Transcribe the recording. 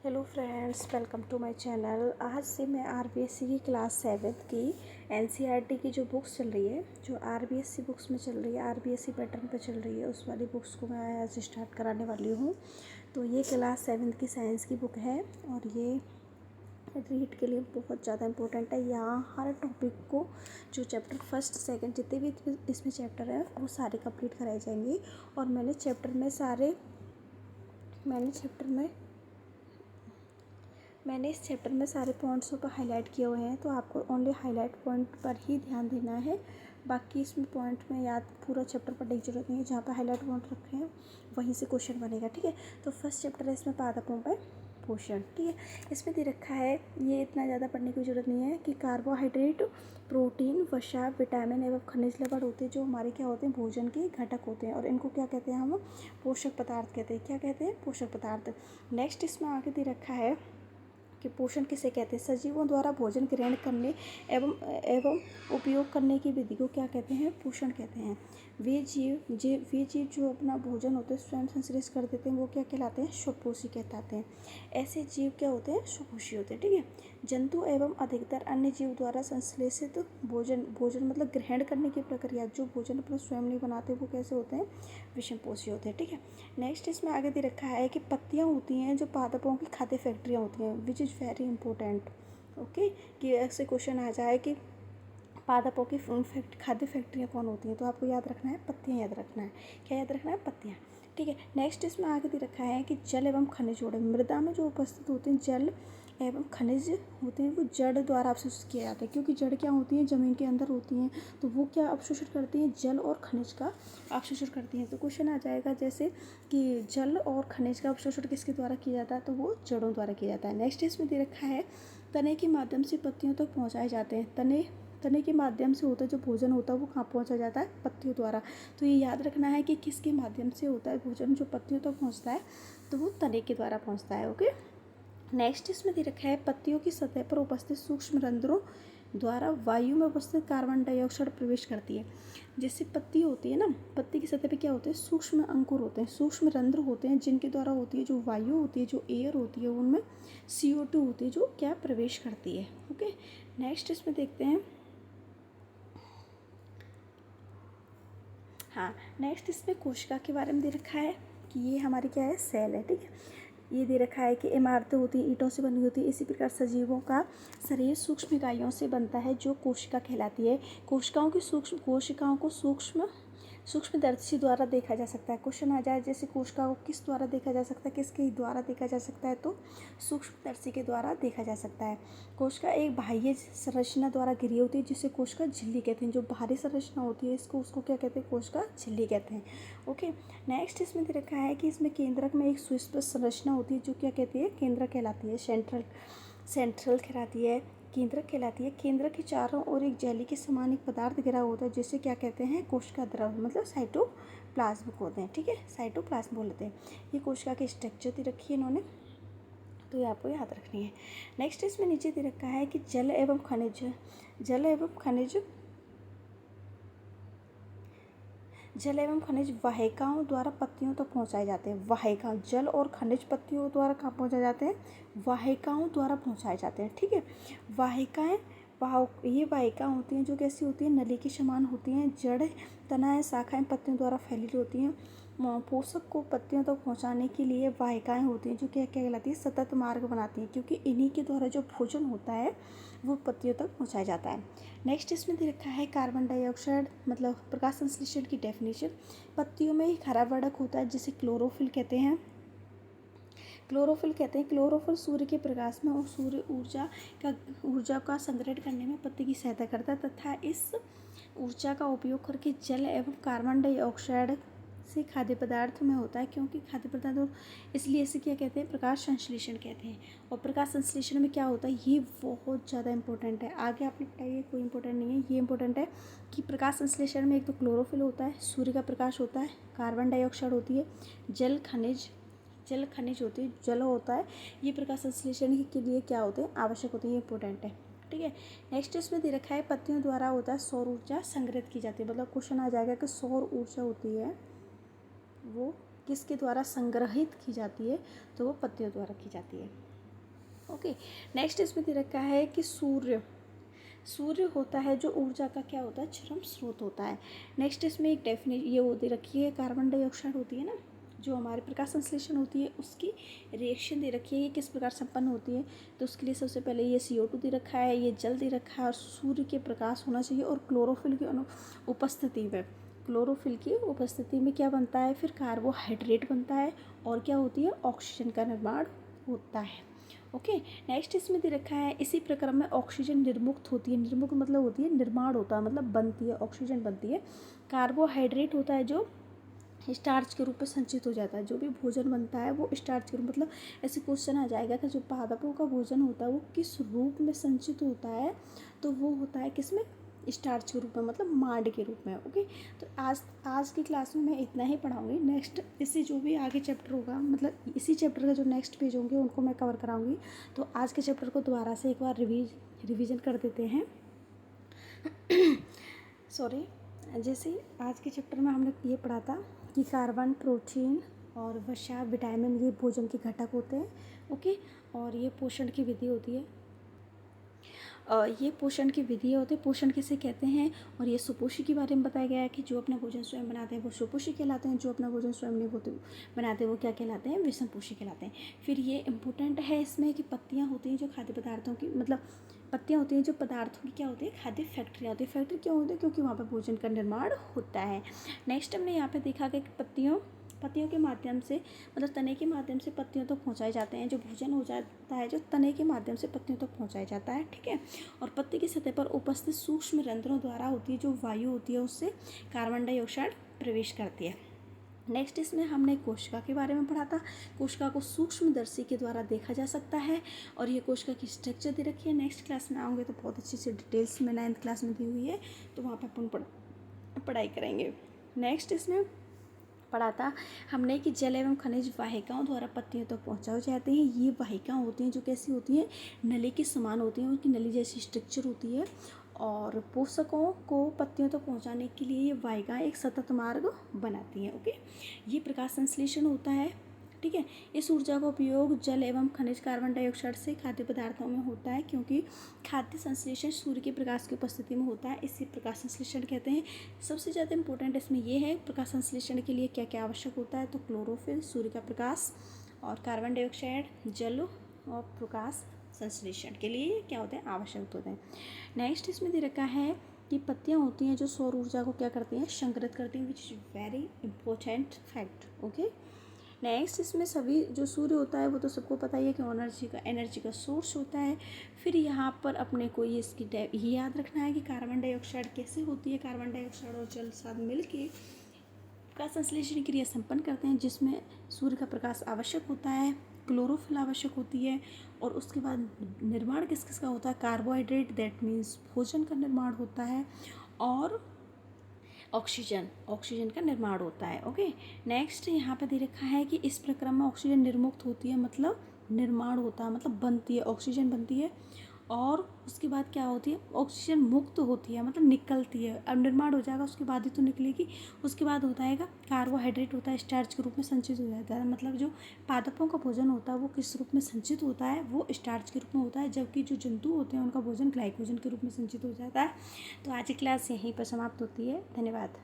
Hello friends, welcome to my channel. आज से मैं आरबीएससी की क्लास 7 की एनसीईआरटी की जो बुक्स चल रही है, जो आरबीएससी बुक्स में चल रही है, आरबीएससी पैटर्न पे चल रही है, उस वाली बुक्स को मैं आज स्टार्ट कराने वाली हूँ। तो ये क्लास 7 की साइंस की बुक है और ये रीड के लिए बहुत ज़्यादा इम्पोर्टेंट है। यहाँ हर टॉपिक को जो चैप्टर फर्स्ट सेकंड जितने भी इसमें चैप्टर हैं वो सारे कंप्लीट कराए जाएंगे। और मैंने इस चैप्टर में सारे पॉइंट्स को हाईलाइट किए हुए हैं, तो आपको ओनली हाईलाइट पॉइंट पर ही ध्यान देना है। बाकी इसमें पॉइंट में याद पूरा चैप्टर पढ़ने की जरूरत नहीं है। जहाँ पर हाईलाइट पॉइंट रखे हैं वहीं से क्वेश्चन बनेगा, ठीक है। तो फर्स्ट चैप्टर है, इसमें पादपों पर पोषण, ठीक है। इसमें दे रखा है, ये इतना ज़्यादा पढ़ने की जरूरत नहीं है कि कार्बोहाइड्रेट, प्रोटीन, वसा, विटामिन एवं खनिज लवण होते हैं जो हमारे क्या होते हैं, भोजन के घटक होते हैं। और इनको क्या कहते हैं, हम पोषक पदार्थ कहते हैं। क्या कहते हैं? पोषक पदार्थ। नेक्स्ट इसमें आगे दे रखा है कि पोषण किसे कहते हैं। सजीवों द्वारा भोजन ग्रहण करने एवं उपयोग करने की विधि को क्या कहते हैं, पोषण कहते हैं। वे जीव जो अपना भोजन होते हैं स्वयं संश्लेषित कर देते हैं, वो क्या कहलाते हैं, स्वपोषी कहलाते हैं। ऐसे जीव क्या होते हैं, स्वपोषी होते हैं, ठीक है। जंतु एवं अधिकतर अन्य जीव द्वारा संश्लेषित भोजन मतलब ग्रहण करने की प्रक्रिया, जो भोजन अपना स्वयं नहीं बनाते वो कैसे होते हैं, विषमपोषी होते हैं, ठीक है। नेक्स्ट इसमें आगे दे रखा है कि पत्तियां होती हैं जो पादपों की खाद्य फैक्ट्रियाँ होती हैं, which is very important. Okay, कि ऐसे क्वेश्चन आ जाए कि पादपों की खाद्य फैक्ट्रियाँ कौन होती हैं, तो आपको याद रखना है, पत्तियाँ याद रखना है। क्या याद रखना है? पत्तियाँ, ठीक है। नेक्स्ट इसमें आगे दे रखा है कि जल एवं खनिज जोड़, मृदा में जो उपस्थित होते हैं जल एवं खनिज होते हैं वो जड़ द्वारा अवशोषित किए जाते हैं, क्योंकि जड़ क्या होती हैं, ज़मीन के अंदर होती हैं, तो वो क्या अवशोषित करती हैं, जल और खनिज का अवशोषण करती हैं। तो क्वेश्चन आ जाएगा जैसे कि जल और खनिज का अवशोषण किसके द्वारा किया जाता है, तो वो जड़ों द्वारा किया जाता है। नेक्स्ट इसमें दे रखा है तने के माध्यम से पत्तियों तक पहुँचाए जाते हैं। तने के माध्यम से होता है जो भोजन होता है वो कहाँ पहुँचा जाता है, पत्तियों द्वारा। तो ये याद रखना है कि किसके माध्यम से होता है भोजन, जो पत्तियों तक पहुँचता है तो वो तने के द्वारा पहुँचता है। ओके, नेक्स्ट इसमें दे रखा है पत्तियों की सतह पर उपस्थित सूक्ष्म रंध्रों द्वारा वायु में उपस्थित कार्बन डाइऑक्साइड प्रवेश करती है। जैसे पत्ती होती है ना, पत्ती की सतह पे क्या होते हैं, सूक्ष्म अंकुर होते हैं, सूक्ष्म रंध्र होते हैं, जिनके द्वारा होती है जो वायु होती है, जो एयर होती है, उनमें CO2 होती है जो क्या प्रवेश करती है। ओके, नेक्स्ट इसमें देखते हैं, हाँ, नेक्स्ट इसमें कोशिका के बारे में दे रखा है कि ये हमारी क्या है, सेल है, ठीक है। ये दे रखा है कि इमारतें होती हैं, ईंटों से बनी होती है। इसी प्रकार सजीवों का शरीर सूक्ष्म इकाइयों से बनता है जो कोशिका कहलाती है। कोशिकाओं को सूक्ष्मदर्शी द्वारा देखा जा सकता है। क्वेश्चन आ जाए जैसे कोशिका को किस द्वारा देखा जा सकता है, किसके द्वारा देखा जा सकता है, तो सूक्ष्मदर्शी के द्वारा देखा जा सकता है। कोशिका एक बाह्य संरचना द्वारा घिरी होती है जिसे कोशिका झिल्ली कहते हैं। जो बाहरी संरचना होती है उसको क्या कहते हैं, कोशिका झिल्ली कहते हैं। ओके, नेक्स्ट इसमें दे रखा है कि इसमें केंद्रक में एक सुस्पष्ट संरचना होती है जो क्या कहती है, केंद्रक कहलाती है। सेंट्रल कहलाती है, केंद्रक कहलाती है। केंद्रक के चारों ओर एक जेली के समान एक पदार्थ घिरा होता है जिसे क्या कहते हैं, कोशिका द्रव, मतलब साइटोप्लाज्म होते हैं, ठीक है, साइटोप्लाज्म बोलते हैं। ये कोशिका की स्ट्रक्चर दे रखी है इन्होंने, तो ये आपको याद रखनी है। नेक्स्ट इसमें नीचे दे रखा है कि जल एवं खनिज वाहिकाओं द्वारा पत्तियों तक पहुंचाए जाते हैं। वाहिका, जल और खनिज पत्तियों द्वारा कहाँ पहुंचाए जाते हैं, वाहिकाओं द्वारा पहुंचाए जाते हैं, ठीक है। ये वाहिका होती हैं जो कैसी होती हैं, नली के समान होती हैं। जड़, तना, शाखाएं पत्तियों द्वारा फैली होती हैं। पोषक को पत्तियों तक पहुंचाने के लिए वाहिकाएं होती हैं जो क्या कहलाती है, सतत मार्ग बनाती हैं, क्योंकि इन्हीं के द्वारा जो भोजन होता है वो पत्तियों तक पहुंचाया जाता है। नेक्स्ट इसमें दे रखा है कार्बन डाइऑक्साइड मतलब प्रकाश संश्लेषण की डेफिनेशन। पत्तियों में एक हरा वर्णक होता है जिसे क्लोरोफिल कहते हैं। क्लोरोफिल सूर्य के प्रकाश में और सूर्य ऊर्जा का संग्रहण करने में पत्ती की सहायता करता है तथा इस ऊर्जा का उपयोग करके जल एवं कार्बन डाइऑक्साइड से खाद्य पदार्थ में होता है, क्योंकि खाद्य पदार्थ इसलिए इसे क्या कहते हैं, प्रकाश संश्लेषण कहते हैं। और प्रकाश संश्लेषण में क्या होता है, ये बहुत ज़्यादा इंपॉर्टेंट है। आगे आपने पढ़ाइए, कोई इंपॉर्टेंट नहीं है, ये इंपॉर्टेंट है कि प्रकाश संश्लेषण में एक तो क्लोरोफिल होता है, सूर्य का प्रकाश होता है, कार्बन डाइऑक्साइड होती है, जल खनिज होती है, जल होता है। ये प्रकाश संश्लेषण के लिए क्या होते हैं, आवश्यक होते हैं, ये इंपॉर्टेंट है, ठीक है। नेक्स्ट इसमें दे रखा है पत्तियों द्वारा होता है सौर ऊर्जा संग्रहित की जाती है। मतलब क्वेश्चन आ जाएगा कि सौर ऊर्जा होती है वो किसके द्वारा संग्रहित की जाती है, तो वो पत्तियों द्वारा की जाती है। ओके, नेक्स्ट इसमें दे रखा है कि सूर्य होता है जो ऊर्जा का क्या होता है, चरम स्रोत होता है। नेक्स्ट इसमें एक ये वो दे रखी है, कार्बन डाइऑक्साइड होती है ना, जो हमारे प्रकाश संश्लेषण होती है उसकी रिएक्शन दे रखी है, ये किस प्रकार संपन्न होती है। तो उसके लिए सबसे पहले ये CO2 दे रखा है, ये जल दे रखा है, और सूर्य के प्रकाश होना चाहिए, और क्लोरोफिल की उपस्थिति में क्या बनता है, फिर कार्बोहाइड्रेट बनता है, और क्या होती है, ऑक्सीजन का निर्माण होता है। ओके, नेक्स्ट इसमें दे रखा है, इसी प्रक्रम में ऑक्सीजन निर्मुक्त होती है। निर्मुक्त मतलब होती है निर्माण होता है, मतलब बनती है, ऑक्सीजन बनती है। कार्बोहाइड्रेट होता है जो स्टार्च के रूप में संचित हो जाता है। जो भी भोजन बनता है वो स्टार्च के रूप, मतलब ऐसे क्वेश्चन आ जाएगा कि जो पादपों का भोजन होता है वो किस रूप में संचित होता है, तो वो होता है किसमें, स्टार्च के रूप में, मतलब मांड के रूप में। ओके, तो आज की क्लास में मैं इतना ही पढ़ाऊँगी। नेक्स्ट इससे जो भी आगे चैप्टर होगा, मतलब इसी चैप्टर का जो नेक्स्ट पेज होंगे उनको मैं कवर कराऊँगी। तो आज के चैप्टर को दोबारा से एक बार रिवीजन कर देते हैं। सॉरी, जैसे आज के चैप्टर में हमने ये पढ़ा था कि कार्बन, प्रोटीन और वसा, विटामिन, ये भोजन के घटक होते हैं। ओके, और ये पोषण की विधि होती है। ये पोषण की विधि होती है, पोषण किसे कहते हैं। और ये सुपोषी के बारे में बताया गया है कि जो अपना भोजन स्वयं बनाते हैं वो सुपोषी कहलाते हैं, जो अपना भोजन स्वयं नहीं बनाते वो क्या कहलाते हैं, विषमपोषी कहलाते हैं। फिर ये इम्पोर्टेंट है इसमें कि पत्तियाँ होती हैं जो खाद्य पदार्थों की, मतलब पत्तियाँ होती हैं जो पदार्थों की क्या होती है, खाद्य फैक्ट्रियाँ होती है। फैक्ट्री क्यों होती है, क्योंकि वहाँ पर भोजन का निर्माण होता है। नेक्स्ट हमने यहाँ पे देखा कि पत्तियों के माध्यम से, मतलब तने के माध्यम से पत्तियों तक पहुँचाए जाते हैं। जो भोजन हो जाता है जो तने के माध्यम से पत्तियों तक पहुँचाया जाता है, ठीक है। और पत्ती की सतह पर उपस्थित सूक्ष्म रंध्रों द्वारा होती है, जो वायु होती है उससे कार्बन डाइऑक्साइड प्रवेश करती है। नेक्स्ट इसमें हमने कोशिका के बारे में पढ़ा था। कोशिका को सूक्ष्मदर्शी के द्वारा देखा जा सकता है, और ये कोशिका की स्ट्रक्चर दे रखी है। नेक्स्ट क्लास में आऊँगे तो बहुत अच्छी सी डिटेल्स में 9th क्लास में दी हुई है, तो वहाँ पर अपन पढ़ाई करेंगे। नेक्स्ट इसमें पढ़ा था हमने कि जल एवं खनिज वाहिकाओं द्वारा पत्तियों तक पहुँचाए जाते हैं। ये वाहिकाएँ होती हैं जो कैसी होती हैं, नली के समान होती हैं, उनकी नली जैसी स्ट्रक्चर होती है, और पोषकों को पत्तियों तक पहुँचाने के लिए ये वाहिकाएँ एक सतत मार्ग बनाती हैं। ओके, ये प्रकाश संश्लेषण होता है, ठीक है। इस ऊर्जा का उपयोग जल एवं खनिज कार्बन डाइऑक्साइड से खाद्य पदार्थों में होता है, क्योंकि खाद्य संश्लेषण सूर्य के प्रकाश की उपस्थिति में होता है, इसे प्रकाश संश्लेषण कहते हैं। सबसे ज़्यादा इंपॉर्टेंट इसमें ये है, प्रकाश संश्लेषण के लिए क्या क्या आवश्यक होता है, तो क्लोरोफिल, सूर्य का प्रकाश, और कार्बन डाइऑक्साइड, जल, और प्रकाश संश्लेषण के लिए क्या होते हैं, आवश्यक होते हैं। नेक्स्ट इसमें दे रखा है कि पत्तियाँ होती हैं जो सौर ऊर्जा को क्या करती हैं, संग्रहित करती हैं, which is very important fact. Okay, next इसमें सभी जो सूर्य होता है वो तो सबको पता ही है कि एनर्जी का सोर्स होता है। फिर यहाँ पर अपने को ये ये याद रखना है कि कार्बन डाइऑक्साइड कैसे होती है, कार्बन डाइऑक्साइड और जल साथ मिल के प्रकाश संश्लेषण क्रिया संपन्न करते हैं, जिसमें सूर्य का प्रकाश आवश्यक होता है, क्लोरोफिल आवश्यक होती है, और उसके बाद निर्माण किस किस का होता है, कार्बोहाइड्रेट, दैट मीन्स भोजन का निर्माण होता है, और ऑक्सीजन का निर्माण होता है। ओके, नेक्स्ट यहाँ पे दे रखा है कि इस प्रक्रम में ऑक्सीजन निर्मुक्त होती है, मतलब निर्माण होता है, मतलब बनती है, ऑक्सीजन बनती है, और उसके बाद क्या होती है, ऑक्सीजन मुक्त होती है, मतलब निकलती है। अब निर्माण हो जाएगा उसके बाद ही तो निकलेगी। उसके बाद होता है कार्बोहाइड्रेट होता है, स्टार्च के रूप में संचित हो जाता है, मतलब जो पादपों का भोजन होता है वो किस रूप में संचित होता है, वो स्टार्च के रूप में होता है, जबकि जो जंतु होते हैं उनका भोजन ग्लाइकोजन के रूप में संचित हो जाता है। तो आज की क्लास यहीं पर समाप्त होती है। धन्यवाद।